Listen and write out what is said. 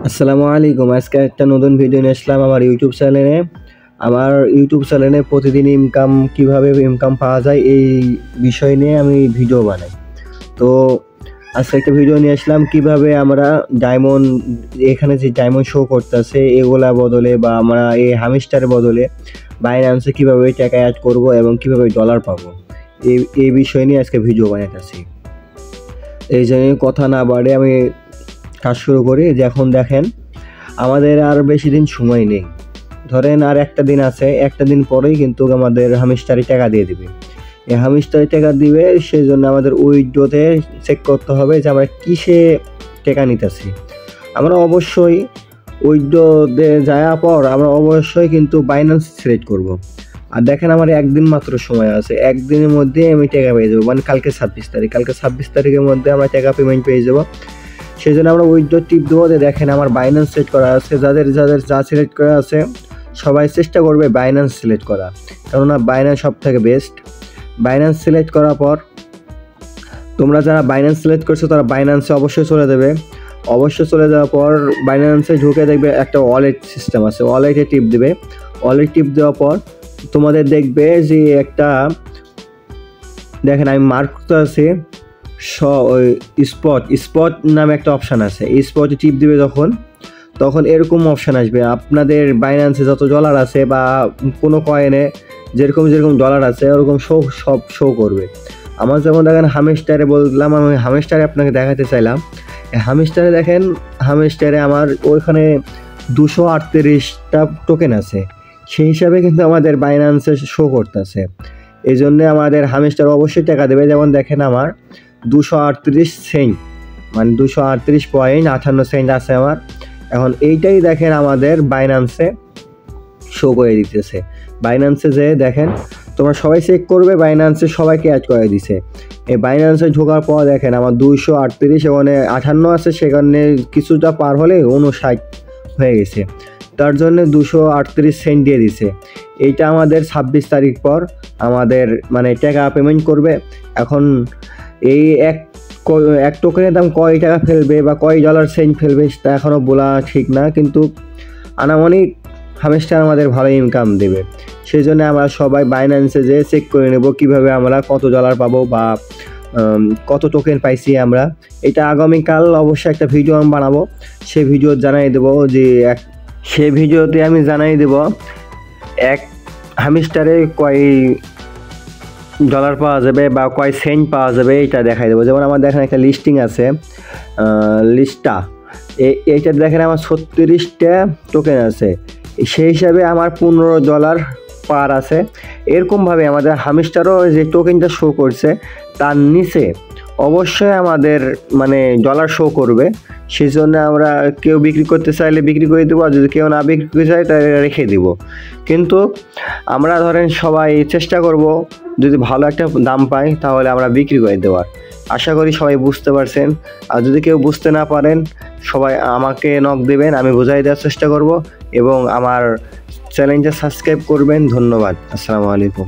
আসসালামু আলাইকুম। আজকে একটা নতুন ভিডিও নিয়ে আসলাম আমার ইউটিউব চ্যানেলে। আমার ইউটিউব চ্যানেলে প্রতিদিন কিভাবে ইনকাম পাওয়া যায় এই বিষয় নিয়ে আমি ভিডিও বানাই। তো আজকে একটা ভিডিও নিয়ে আসলাম কিভাবে আমরা ডায়মন্ড, এখানে যে ডায়মন্ড শো করতেছে এগুলা বদলে বা আমরা এই হামিস্টারের বদলে বাইন্যান্সে কিভাবে টাকা অ্যাড করব এবং কিভাবে ডলার পাবো, এই বিষয় নিয়ে আজকে ভিডিও বানাইতেছি। এই জন্য কথা না বাড়ে আমি কাজ শুরু করি। যে এখন দেখেন আমাদের আর বেশি দিন সময় নেই, ধরেন আর একটা দিন আছে, একটা দিন পরেই কিন্তু আমাদের হামিস্টারি টাকা দিয়ে দিবে। এই হামিস্টারি টাকা দিবে, সেই জন্য আমাদের উইথড্রোতে চেক করতে হবে যে আমরা কিসে টাকা নিতেছি। আমরা অবশ্যই উইথড্রোতে যাওয়ার পর আমরা অবশ্যই কিন্তু বাইন্যান্স সিলেক্ট করব। আর দেখেন আমার একদিন মাত্র সময় আছে, একদিনের মধ্যে আমি টাকা পেয়ে যাবো, মানে কালকে 26 তারিখ, কালকে 26 তারিখের মধ্যে আমরা টাকা পেমেন্ট পেয়ে যাবো। সেই জন্য আমরা উইথড্র টিপ দেবো। দেখেন আমার বাইন্যান্স সিলেক্ট করা আছে, যাদের যাদের যা সিলেক্ট করা আছে সবাই চেষ্টা করবে বাইন্যান্স সিলেক্ট করা, কেননা বাইন্যান্স সব থেকে বেস্ট। বাইন্যান্স সিলেক্ট করার পর তোমরা যারা বাইন্যান্স সিলেক্ট করছো তারা বাইন্যান্সে অবশ্যই চলে দেবে। অবশ্যই চলে যাওয়ার পর বাইন্যান্সে ঢুকে দেখবে একটা ওয়ালেট সিস্টেম আছে, ওয়ালেটে টিপ দেবে। ওয়ালেট টিপ দেওয়ার পর তোমাদের দেখবে যে একটা, দেখেন আমি মার্ক করতে আছি ওই স্পট নামে একটা অপশান আছে। এই স্পটে টিপ দিবে তখন এরকম অপশান আসবে, আপনাদের বাইন্যান্সে যত ডলার আছে বা কোনো কয়েনে যেরকম যেরকম ডলার আছে ওরকম সব শো করবে। আমার যেমন দেখেন হামিস্টারে বললাম, আমি হামিস্টারে আপনাকে দেখাতে চাইলাম। হামিস্টারে দেখেন, হামিস্টারে আমার ওইখানে 238টা টোকেন আছে, সেই হিসাবে কিন্তু আমাদের বাইন্যান্সে শো করতেছে। এই জন্যে আমাদের হামিস্টার অবশ্যই টাকা দেবে। যেমন দেখেন আমার 238 সেন্ট, মানে 238.58 সেন্ট আছে আমার। এখন এইটাই দেখেন আমাদের বাইন্যান্সে শো করে দিতেছে। বাইন্যান্সে যে দেখেন তোমরা সবাই চেক করবে, বাইন্যান্সে সবাইকে অ্যাড করে দিছে। এই বাইন্যান্সে ঢোকার পর দেখেন আমার 238, ওখানে 58 আছে, সেখানে কিছুটা পার হলে 59 হয়ে গেছে, তার জন্য 238 সেন্ট দিয়ে দিছে। এইটা আমাদের 26 তারিখ পর আমাদের মানে টাকা পেমেন্ট করবে। এখন এই এক টোকেনের দাম কয় টাকা ফেলবে বা কয় ডলার সেন্ট ফেলবে তা এখনও বলা ঠিক না, কিন্তু আনুমানিক হামেস্টার আমাদের ভালো ইনকাম দেবে। সেই জন্য আমরা সবাই বাইন্যান্সে যেয়ে চেক করে নেব কীভাবে আমরা কত ডলার পাবো বা কত টোকেন পাইছি আমরা। এটা আগামীকাল অবশ্যই একটা ভিডিও আমি বানাবো, সেই ভিডিও জানাই দেবো যে সেই ভিডিওতে আমি জানাই দেব এক হামিস্টারে কয় ডলার পাওয়া যাবে বা কয় সেন্ট পাওয়া যাবে, এটা দেখাই দেবো। যেমন আমার দেখেন একটা লিস্টিং আছে, লিস্টটা এইটা দেখেন আমার 36টা টোকেন আছে, সেই হিসাবে আমার $15 পার আছে। এরকমভাবে আমাদের হামিস্টারও যে টোকেনটা শো করছে তার নিচে অবশ্যই আমাদের মানে ডলার শো করবে। সেই জন্য আমরা কেউ বিক্রি করতে চাইলে বিক্রি করে দেবো, আর যদি কেউ না বিক্রি করতে চাই তাহলে রেখে দিব। কিন্তু আমরা ধরেন সবাই চেষ্টা করব যদি ভালো একটা দাম পাই তাহলে আমরা বিক্রি করে দেওয়ার। আশা করি সবাই বুঝতে পারছেন। আর যদি কেউ বুঝতে না পারেন সবাই আমাকে নক দেবেন, আমি বোঝাই দেওয়ার চেষ্টা করব এবং আমার চ্যানেলটা সাবস্ক্রাইব করবেন। ধন্যবাদ। আসসালামু আলাইকুম।